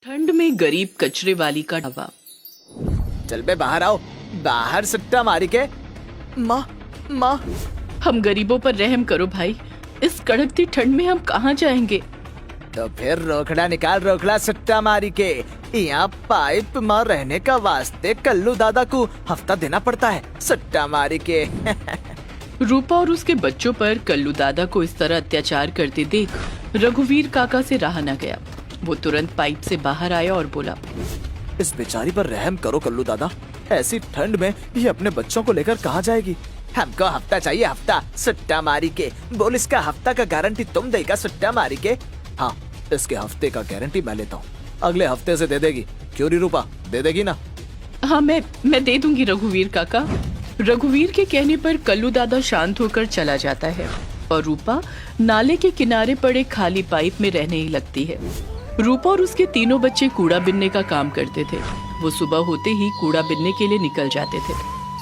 ठंड में गरीब कचरे वाली का ढाबा। चल बे बाहर आओ, बाहर सट्टा मारी के। माँ माँ, हम गरीबों पर रहम करो भाई, इस कड़कती ठंड में हम कहाँ जाएंगे। तो फिर रोकड़ा निकाल, रोकड़ा सट्टा मारी के। यहाँ पाइप में रहने का वास्ते कल्लू दादा को हफ्ता देना पड़ता है सट्टा मारी के। रूपा और उसके बच्चों पर कल्लू दादा को इस तरह अत्याचार करते देख रघुवीर काका से रहा न गया। वो तुरंत पाइप से बाहर आया और बोला, इस बेचारी पर रहम करो कल्लू दादा, ऐसी ठंड में ये अपने बच्चों को लेकर कहाँ जाएगी। हमको हफ्ता चाहिए, हफ्ता सट्टा मारी के। बोल, इसका हफ्ता का गारंटी तुम देगा सट्टा मारी के? हाँ, इसके हफ्ते का गारंटी मैं लेता हूँ, अगले हफ्ते से दे देगी। क्यों नहीं रूपा, दे देगी ना? हाँ मैं दे दूंगी रघुवीर काका। रघुवीर के कहने पर कल्लू दादा शांत होकर चला जाता है और रूपा नाले के किनारे पड़े खाली पाइप में रहने ही लगती है। रूपा और उसके तीनों बच्चे कूड़ा बिनने का काम करते थे। वो सुबह होते ही कूड़ा बिनने के लिए निकल जाते थे।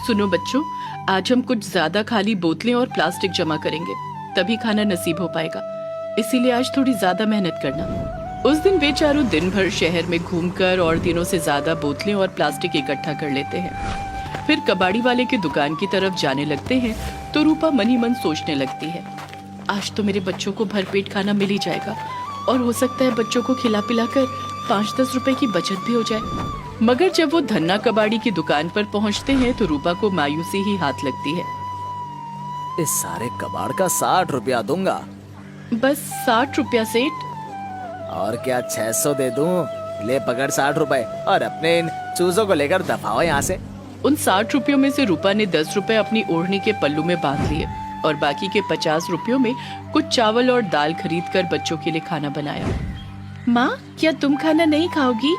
सुनो बच्चों, आज हम कुछ ज्यादा खाली बोतलें और प्लास्टिक जमा करेंगे, तभी खाना नसीब हो पाएगा। इसीलिए आज थोड़ी ज्यादा मेहनत करना। उस दिन वे चारों दिन भर शहर में घूमकर और दिनों से ज्यादा बोतलें और प्लास्टिक इकट्ठा कर लेते हैं। फिर कबाड़ी वाले की दुकान की तरफ जाने लगते हैं तो रूपा मन ही मन सोचने लगती है, आज तो मेरे बच्चों को भरपेट खाना मिल ही जाएगा और हो सकता है बच्चों को खिला पिलाकर 5-10 रुपए की बचत भी हो जाए। मगर जब वो धन्ना कबाड़ी की दुकान पर पहुंचते हैं तो रूपा को मायूसी ही हाथ लगती है। इस सारे कबाड़ का 60 रुपया दूंगा। बस 60 रुपया सेठ? और क्या 600 दे दूं? ले पकड़ 60 रुपए और अपने इन चूजों को लेकर दफाओ यहाँ से। उन 60 रुपयों में से रूपा ने 10 रुपए अपनी ओढ़नी के पल्लू में बांध लिए और बाकी के 50 रुपयों में कुछ चावल और दाल खरीद कर बच्चों के लिए खाना बनाया। माँ, क्या तुम खाना नहीं खाओगी?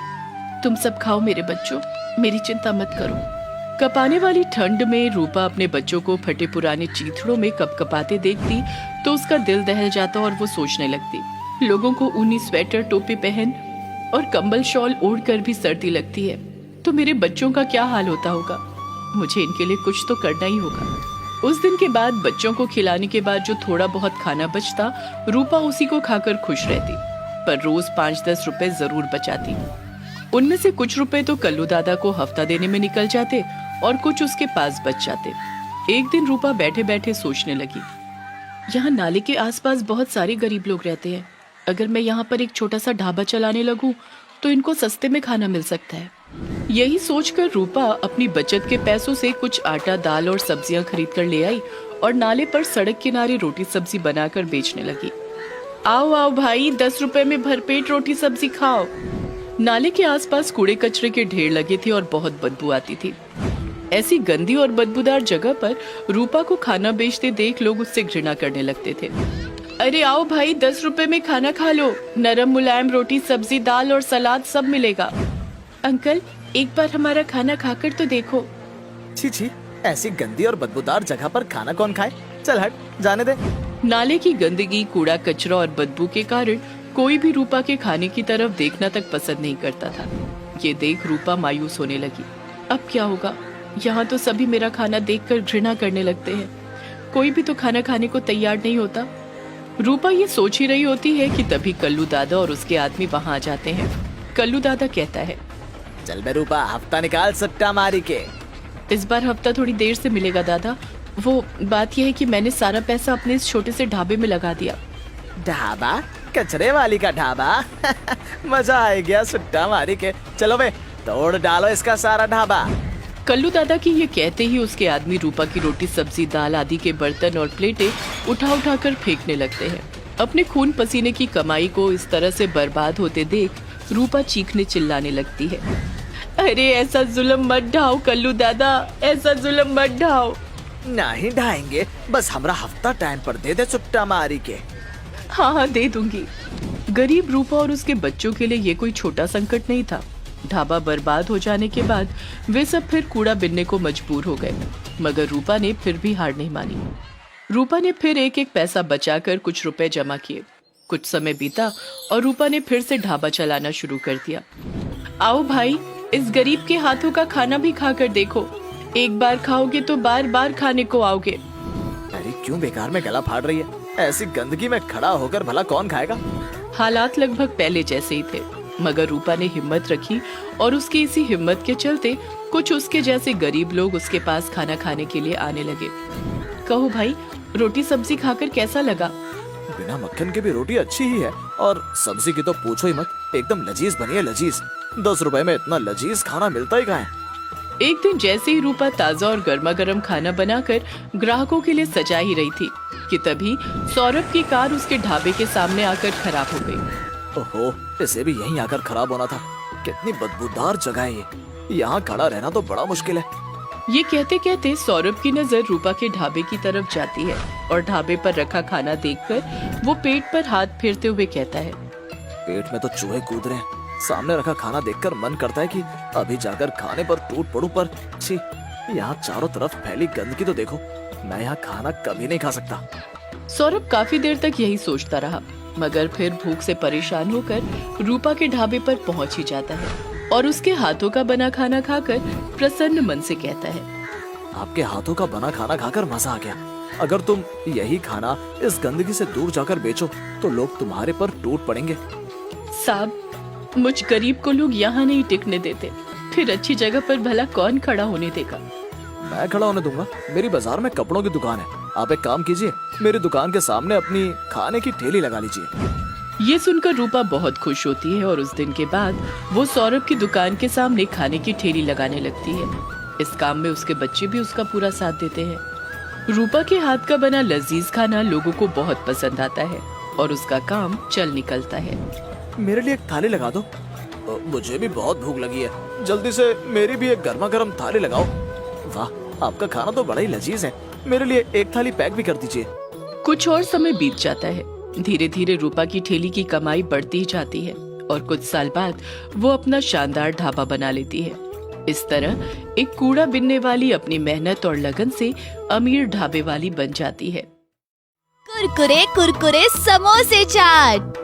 तुम सब खाओ मेरे बच्चों, मेरी चिंता मत करो। कपाने वाली ठंड में रूपा अपने बच्चों को फटे पुराने चीथड़ों में कपकपाते देखती तो उसका दिल दहल जाता और वो सोचने लगती, लोगों को ऊनी स्वेटर टोपी पहन और कंबल शॉल ओढ़ कर भी सर्दी लगती है, तो मेरे बच्चों का क्या हाल होता होगा। मुझे इनके लिए कुछ तो करना ही होगा। उस दिन के बाद बच्चों को खिलाने के बाद जो थोड़ा बहुत खाना बचता, रूपा उसी को खाकर खुश रहती, पर रोज 5-10 रुपए जरूर बचाती। उनमें से कुछ रुपए तो कल्लू दादा को हफ्ता देने में निकल जाते और कुछ उसके पास बच जाते। एक दिन रूपा बैठे बैठे सोचने लगी, यहाँ नाले के आसपास बहुत सारे गरीब लोग रहते हैं। अगर मैं यहाँ पर एक छोटा सा ढाबा चलाने लगूं तो इनको सस्ते में खाना मिल सकता है। यही सोचकर रूपा अपनी बचत के पैसों से कुछ आटा, दाल और सब्जियां खरीद कर ले आई और नाले पर सड़क किनारे रोटी सब्जी बनाकर बेचने लगी। आओ आओ भाई, 10 रुपए में भरपेट रोटी सब्जी खाओ। नाले के आसपास कूड़े कचरे के ढेर लगे थे और बहुत बदबू आती थी। ऐसी गंदी और बदबूदार जगह पर रूपा को खाना बेचते देख लोग उससे घृणा करने लगते थे। अरे आओ भाई, 10 रुपए में खाना खा लो, नरम मुलायम रोटी सब्जी दाल और सलाद सब मिलेगा। अंकल, एक बार हमारा खाना खाकर तो देखो। छी छी, ऐसी गंदी और बदबूदार जगह पर खाना कौन खाए? चल हट, जाने दे। नाले की गंदगी, कूड़ा कचरा और बदबू के कारण कोई भी रूपा के खाने की तरफ देखना तक पसंद नहीं करता था। ये देख रूपा मायूस होने लगी। अब क्या होगा? यहाँ तो सभी मेरा खाना देखकर घृणा करने लगते हैं, कोई भी तो खाना खाने को तैयार नहीं होता। रूपा ये सोच ही रही होती है कि तभी कल्लू दादा और उसके आदमी वहाँ आ जाते हैं। कल्लू दादा कहता है, चल बे रूपा, हफ्ता निकाल सट्टा मारी के। इस बार हफ्ता थोड़ी देर से मिलेगा दादा। वो बात यह है कि मैंने सारा पैसा अपने इस छोटे से ढाबे में लगा दिया। ढाबा? कचरे वाली का ढाबा? मजा आ गया सट्टा मारी के। चलो बे, तोड़ डालो इसका सारा ढाबा। कल्लू दादा की ये कहते ही उसके आदमी रूपा की रोटी सब्जी दाल आदि के बर्तन और प्लेटें उठा उठा कर फेंकने लगते हैं। अपने खून पसीने की कमाई को इस तरह से बर्बाद होते देख रूपा चीखने चिल्लाने लगती है, अरे ऐसा जुल्म मत ढाओ कल्लू दादा, ऐसा जुल्म मत ढाओ। नहीं ढाएंगे, बस हमरा हफ्ता टाइम पर दे दे सट्टा मारी के। हाँ दे दूंगी। गरीब रूपा और उसके बच्चों के लिए ये कोई छोटा संकट नहीं था। ढाबा बर्बाद हो जाने के बाद वे सब फिर कूड़ा बिनने को मजबूर हो गए, मगर रूपा ने फिर भी हार नहीं मानी। रूपा ने फिर एक एक पैसा बचाकर कुछ रुपए जमा किए। कुछ समय बीता और रूपा ने फिर से ढाबा चलाना शुरू कर दिया। आओ भाई, इस गरीब के हाथों का खाना भी खाकर देखो, एक बार खाओगे तो बार बार खाने को आओगे। अरे क्यों बेकार में गला फाड़ रही है? ऐसी गंदगी में खड़ा होकर भला कौन खाएगा? हालात लगभग पहले जैसे ही थे। मगर रूपा ने हिम्मत रखी और उसकी इसी हिम्मत के चलते कुछ उसके जैसे गरीब लोग उसके पास खाना खाने के लिए आने लगे। कहो भाई, रोटी सब्जी खाकर कैसा लगा? बिना मक्खन के भी रोटी अच्छी ही है, और सब्जी की तो पूछो ही मत, एकदम लजीज बनी है, लजीज। 10 रुपए में इतना लजीज खाना मिलता ही कहाँ है। एक दिन जैसे ही रूपा ताजा और गर्मा गर्म खाना बनाकर ग्राहकों के लिए सजा ही रही थी कि तभी सौरभ की कार उसके ढाबे के सामने आकर खराब हो गई। ओहो, इसे भी यहीं आकर खराब होना था। कितनी बदबूदार जगह है ये, यहाँ खड़ा रहना तो बड़ा मुश्किल है। ये कहते कहते सौरभ की नजर रूपा के ढाबे की तरफ जाती है और ढाबे पर रखा खाना देखकर वो पेट पर हाथ फेरते हुए कहता है, पेट में तो चूहे कूद रहे हैं। सामने रखा खाना देखकर मन करता है कि अभी जाकर खाने पर टूट पड़ूं, पर छी, यहाँ चारों तरफ फैली गंदगी तो देखो। मैं यहाँ खाना कभी नहीं खा सकता। सौरभ काफी देर तक यही सोचता रहा, मगर फिर भूख से परेशान होकर रूपा के ढाबे पर पहुंच ही जाता है और उसके हाथों का बना खाना खाकर प्रसन्न मन से कहता है, आपके हाथों का बना खाना खाकर मजा आ गया। अगर तुम यही खाना इस गंदगी से दूर जाकर बेचो तो लोग तुम्हारे पर टूट पड़ेंगे। साहब, मुझ गरीब को लोग यहाँ नहीं टिकने देते, फिर अच्छी जगह पर भला कौन खड़ा होने देगा? मैं खड़ा होने दूंगा? मेरी बाजार में कपड़ों की दुकान है। आप एक काम कीजिए, मेरी दुकान के सामने अपनी खाने की ठेली लगा लीजिए। ये सुनकर रूपा बहुत खुश होती है और उस दिन के बाद वो सौरभ की दुकान के सामने खाने की ठेली लगाने लगती है। इस काम में उसके बच्चे भी उसका पूरा साथ देते हैं। रूपा के हाथ का बना लजीज खाना लोगों को बहुत पसंद आता है और उसका काम चल निकलता है। मेरे लिए एक थाली लगा दो, मुझे भी बहुत भूख लगी है। जल्दी से मेरी भी एक गर्मा गर्म थाली लगाओ। वाह, आपका खाना तो बड़ा ही लजीज है। मेरे लिए एक थाली पैक भी कर दीजिए। कुछ और समय बीत जाता है। धीरे धीरे रूपा की ठेली की कमाई बढ़ती ही जाती है और कुछ साल बाद वो अपना शानदार ढाबा बना लेती है। इस तरह एक कूड़ा बिनने वाली अपनी मेहनत और लगन से अमीर ढाबे वाली बन जाती है। कुरकुरे कुरकुरे समोसे चाट।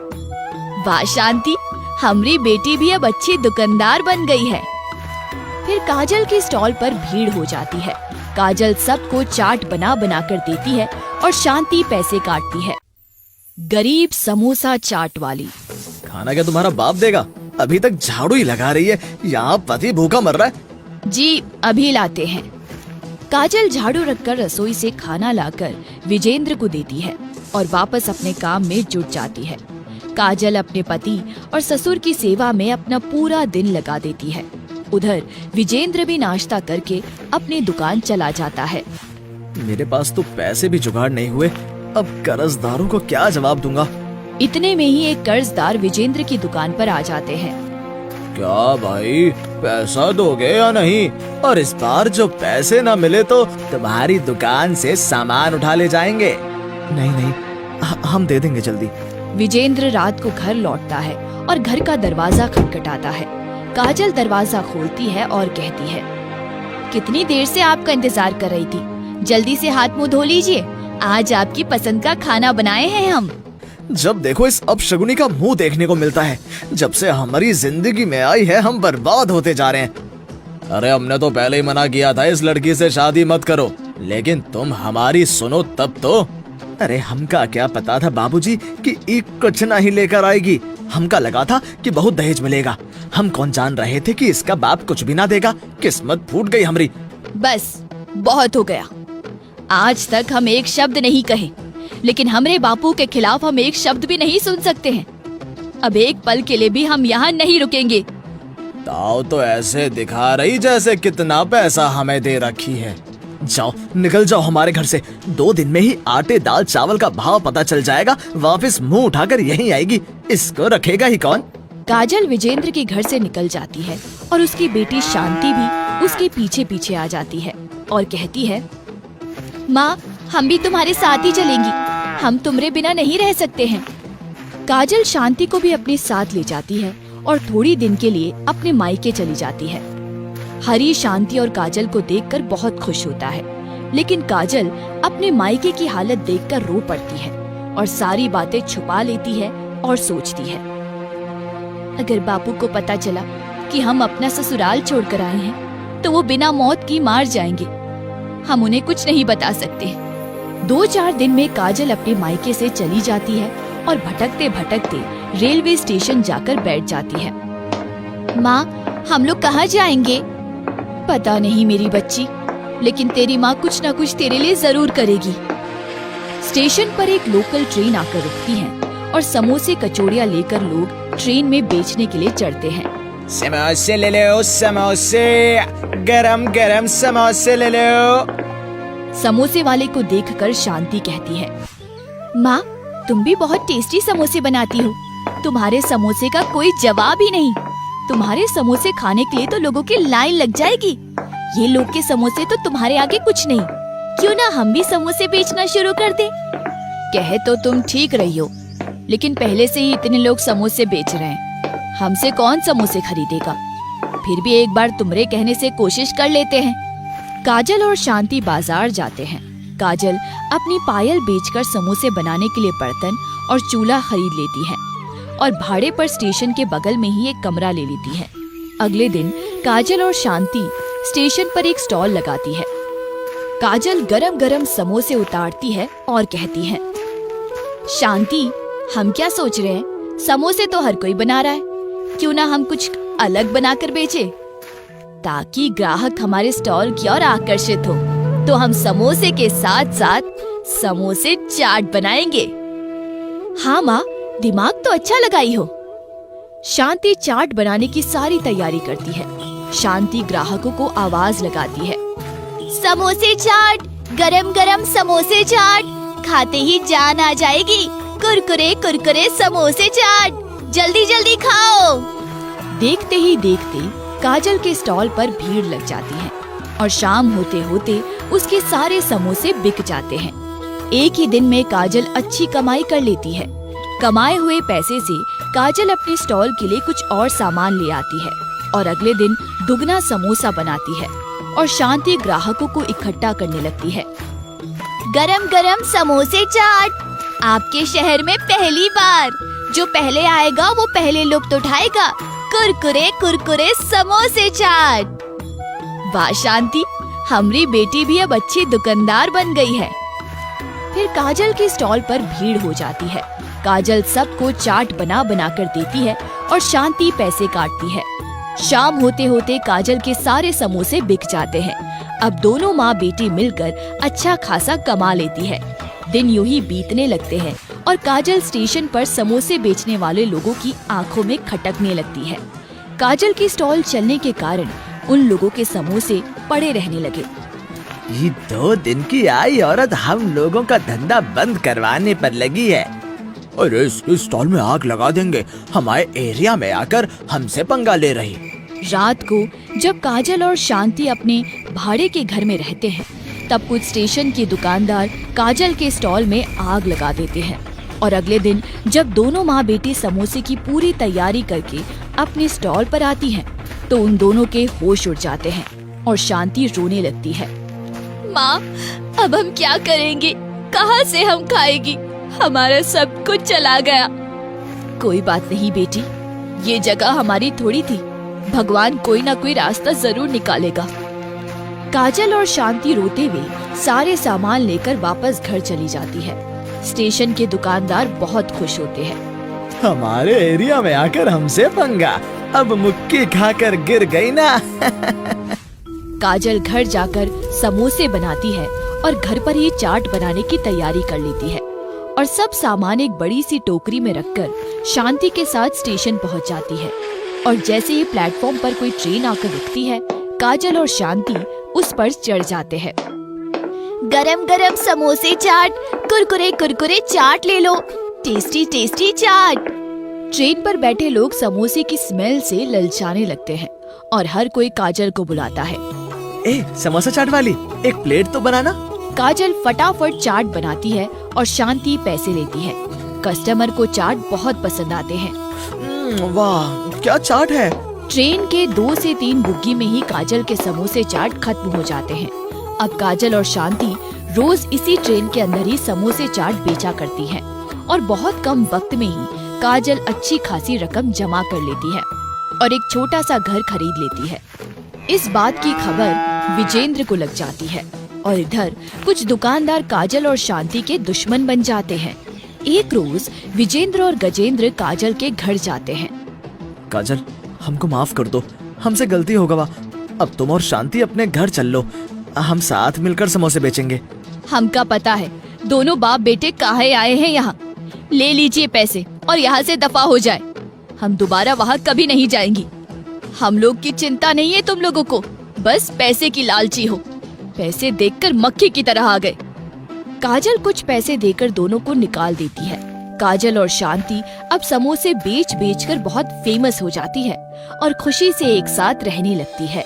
वाह शांति, हमारी बेटी भी अब अच्छी दुकानदार बन गई है। फिर काजल की स्टॉल पर भीड़ हो जाती है। काजल सबको चाट बना बना कर देती है और शांति पैसे काटती है। गरीब समोसा चाट वाली, खाना क्या तुम्हारा बाप देगा? अभी तक झाड़ू ही लगा रही है, यहाँ पति भूखा मर रहा है। जी अभी लाते हैं। काजल झाड़ू रखकर रसोई से खाना लाकर विजेंद्र को देती है और वापस अपने काम में जुट जाती है। काजल अपने पति और ससुर की सेवा में अपना पूरा दिन लगा देती है। उधर विजेंद्र भी नाश्ता करके अपनी दुकान चला जाता है। मेरे पास तो पैसे भी जुगाड़ नहीं हुए, अब कर्जदारों को क्या जवाब दूंगा? इतने में ही एक कर्जदार विजेंद्र की दुकान पर आ जाते हैं। क्या भाई, पैसा दोगे या नहीं? और इस बार जो पैसे न मिले तो तुम्हारी दुकान से सामान उठा ले जाएंगे। नहीं नहीं, हम दे देंगे जल्दी। विजेंद्र रात को घर लौटता है और घर का दरवाजा खटखटाता है। काजल दरवाजा खोलती है और कहती है, कितनी देर से आपका इंतजार कर रही थी, जल्दी से हाथ मुंह धो लीजिए, आज आपकी पसंद का खाना बनाए हैं हम। जब देखो इस अपशगुनी का मुंह देखने को मिलता है। जब से हमारी जिंदगी में आई है हम बर्बाद होते जा रहे हैं। अरे हमने तो पहले ही मना किया था इस लड़की से शादी मत करो, लेकिन तुम हमारी सुनो तब तो। अरे हमका क्या पता था बाबूजी कि एक कुछ नहीं लेकर आएगी। हमका लगा था कि बहुत दहेज मिलेगा। हम कौन जान रहे थे कि इसका बाप कुछ भी ना देगा। किस्मत फूट गई हमारी। बस बहुत हो गया। आज तक हम एक शब्द नहीं कहे, लेकिन हमरे बापू के खिलाफ हम एक शब्द भी नहीं सुन सकते हैं। अब एक पल के लिए भी हम यहाँ नहीं रुकेंगे। ताऊ तो ऐसे दिखा रही जैसे कितना पैसा हमें दे रखी है। जाओ, निकल जाओ हमारे घर से। 2 दिन में ही आटे दाल चावल का भाव पता चल जाएगा। वापस मुंह उठाकर यहीं आएगी, इसको रखेगा ही कौन? काजल विजेंद्र के घर से निकल जाती है और उसकी बेटी शांति भी उसके पीछे पीछे आ जाती है और कहती है, माँ हम भी तुम्हारे साथ ही चलेंगी, हम तुम्हारे बिना नहीं रह सकते हैं। काजल शांति को भी अपने साथ ले जाती है और थोड़ी दिन के लिए अपने मायके चली जाती है। हरी शांति और काजल को देखकर बहुत खुश होता है, लेकिन काजल अपने मायके की हालत देखकर रो पड़ती है और सारी बातें छुपा लेती है और सोचती है, अगर बापू को पता चला कि हम अपना ससुराल छोड़कर आए हैं तो वो बिना मौत की मार जाएंगे। हम उन्हें कुछ नहीं बता सकते। 2-4 दिन में काजल अपने मायके से चली जाती है और भटकते भटकते रेलवे स्टेशन जाकर बैठ जाती है। माँ, हम लोग कहाँ जाएंगे? पता नहीं मेरी बच्ची, लेकिन तेरी माँ कुछ ना कुछ तेरे लिए जरूर करेगी। स्टेशन पर एक लोकल ट्रेन आकर रुकती है और समोसे कचौड़ियाँ लेकर लोग ट्रेन में बेचने के लिए चढ़ते हैं। समोसे ले लो, समोसे, गरम गरम समोसे ले लो। समोसे वाले को देखकर शांति कहती है, माँ, तुम भी बहुत टेस्टी समोसे बनाती हो। तुम्हारे समोसे का कोई जवाब ही नहीं। तुम्हारे समोसे खाने के लिए तो लोगों की लाइन लग जाएगी। ये लोग के समोसे तो तुम्हारे आगे कुछ नहीं। क्यों ना हम भी समोसे बेचना शुरू कर दें? कहे तो तुम ठीक रही हो, लेकिन पहले से ही इतने लोग समोसे बेच रहे हैं, हमसे कौन समोसे खरीदेगा? फिर भी एक बार तुम्हारे कहने से कोशिश कर लेते हैं। काजल और शांति बाजार जाते हैं। काजल अपनी पायल बेचकर समोसे बनाने के लिए बर्तन और चूल्हा खरीद लेती है और भाड़े पर स्टेशन के बगल में ही एक कमरा ले लेती है। अगले दिन काजल और शांति स्टेशन पर एक स्टॉल लगाती है। काजल गरम गरम समोसे उतारती है और कहती है, शांति, हम क्या सोच रहे हैं, समोसे तो हर कोई बना रहा है, क्यों ना हम कुछ अलग बनाकर बेचे, ताकि ग्राहक हमारे स्टॉल की ओर आकर्षित हो। तो हम समोसे के साथ साथ समोसे चाट बनाएंगे। हाँ माँ, दिमाग तो अच्छा लगाई हो। शांति चाट बनाने की सारी तैयारी करती है। शांति ग्राहकों को आवाज लगाती है, समोसे चाट, गरम गरम समोसे चाट, खाते ही जान आ जाएगी। कुरकुरे कुरकुरे समोसे चाट, जल्दी जल्दी खाओ। देखते ही देखते काजल के स्टॉल पर भीड़ लग जाती है और शाम होते होते उसके सारे समोसे बिक जाते हैं। एक ही दिन में काजल अच्छी कमाई कर लेती है। कमाए हुए पैसे से काजल अपने स्टॉल के लिए कुछ और सामान ले आती है और अगले दिन दुगना समोसा बनाती है और शांति ग्राहकों को इकट्ठा करने लगती है। गरम गरम समोसे चाट, आपके शहर में पहली बार। जो पहले आएगा वो पहले लुत्फ उठाएगा। कुरकुरे कुरकुरे समोसे चाट। वाह शांति, हमारी बेटी भी अब अच्छी दुकानदार बन गई है। फिर काजल के स्टॉल पर भीड़ हो जाती है। काजल सबको चाट बना बना कर देती है और शांति पैसे काटती है। शाम होते होते काजल के सारे समोसे बिक जाते हैं। अब दोनों माँ बेटी मिलकर अच्छा खासा कमा लेती है। दिन यूं ही बीतने लगते हैं और काजल स्टेशन पर समोसे बेचने वाले लोगों की आंखों में खटकने लगती है। काजल की स्टॉल चलने के कारण उन लोगों के समोसे पड़े रहने लगे। ये 2 दिन की आई औरत हम लोगों का धंधा बंद करवाने पर लगी है। और इस स्टॉल में आग लगा देंगे, हमारे एरिया में आकर हमसे पंगा ले रही। रात को जब काजल और शांति अपने भाड़े के घर में रहते हैं, तब कुछ स्टेशन के दुकानदार काजल के स्टॉल में आग लगा देते हैं और अगले दिन जब दोनों माँ बेटी समोसे की पूरी तैयारी करके अपने स्टॉल पर आती हैं, तो उन दोनों के होश उड़ जाते हैं और शांति रोने लगती है। माँ, अब हम क्या करेंगे? कहाँ से हम खाएगी? हमारा सब कुछ चला गया। कोई बात नहीं बेटी, ये जगह हमारी थोड़ी थी। भगवान कोई ना कोई रास्ता जरूर निकालेगा। काजल और शांति रोते हुए सारे सामान लेकर वापस घर चली जाती है। स्टेशन के दुकानदार बहुत खुश होते हैं। हमारे एरिया में आकर हमसे पंगा, अब मुक्की खाकर गिर गई ना। काजल घर जाकर समोसे बनाती है और घर पर ही चाट बनाने की तैयारी कर लेती है और सब सामान एक बड़ी सी टोकरी में रखकर शांति के साथ स्टेशन पहुंच जाती है। और जैसे ही प्लेटफॉर्म पर कोई ट्रेन आकर रुकती है, काजल और शांति उस पर चढ़ जाते हैं। गरम गरम समोसे चाट, कुरकुरे कुरकुरे चाट ले लो, टेस्टी टेस्टी चाट। ट्रेन पर बैठे लोग समोसे की स्मेल से ललचाने लगते हैं और हर कोई काजल को बुलाता है। ए, समोसा चाट वाली, एक प्लेट तो बनाना। काजल फटाफट चाट बनाती है और शांति पैसे लेती है। कस्टमर को चाट बहुत पसंद आते हैं। वाह, क्या चाट है। ट्रेन के 2 से 3 बुग्गी में ही काजल के समोसे चाट खत्म हो जाते हैं। अब काजल और शांति रोज इसी ट्रेन के अंदर ही समोसे चाट बेचा करती हैं और बहुत कम वक्त में ही काजल अच्छी खासी रकम जमा कर लेती है और एक छोटा सा घर खरीद लेती है। इस बात की खबर विजेंद्र को लग जाती है और इधर कुछ दुकानदार काजल और शांति के दुश्मन बन जाते हैं। एक रोज विजेंद्र और गजेंद्र काजल के घर जाते हैं। काजल, हमको माफ कर दो, हमसे गलती हो गवा। अब तुम और शांति अपने घर चल लो, हम साथ मिलकर समोसे बेचेंगे। हमका पता है दोनों बाप बेटे काहे आए हैं यहाँ। ले लीजिए पैसे और यहाँ से दफा हो जाए। हम दोबारा वहाँ कभी नहीं जाएंगी। हम लोग की चिंता नहीं है तुम लोगों को, बस पैसे की लालची हो। पैसे देखकर मक्खी की तरह आ गए। काजल कुछ पैसे देकर दोनों को निकाल देती है। काजल और शांति अब समोसे बेच बेच कर बहुत फेमस हो जाती है और खुशी से एक साथ रहने लगती है।